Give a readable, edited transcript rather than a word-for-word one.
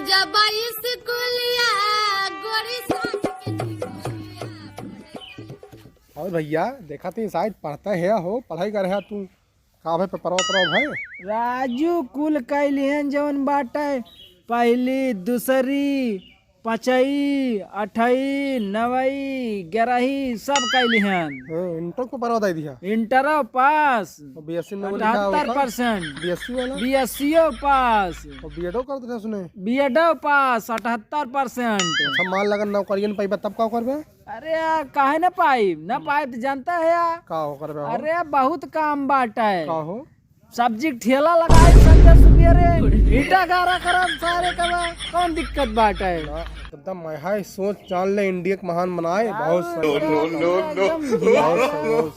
जब स्कूलिया गोरी साथ के टिकुलिया। और भैया देखा ती शायद पढ़ता है हो, पढ़ाई कर रहा तू का भाई पेपरवा भाई। राजू कुल कैलिहन जवन बाटे पहली दूसरी पाँचई अठई नवई ग्यारहई सब कैलिहन। इंटर को पेपरवा दे दिया। इंटर पास और बीएससी में 78%, बीएससी वाला बीएससी पास, और बीएडओ कर दे सुने। बीएडो पास 78%। अच्छा मान लगन नौकरियन पाइबा तब का करबे। अरे यार काहे न पाइब तो जानता है यार का हो करबे हो? अरे बहुत काम बाटे। का हो सब्जी के ठेला लगाए संजय सुबियरे ईटा गारा करब सारे कबा कौन दिक्कत बाटे। एकदम मैं हाय सोच जान ले इंडिया के महान बनाए बहुत एकदम बहुत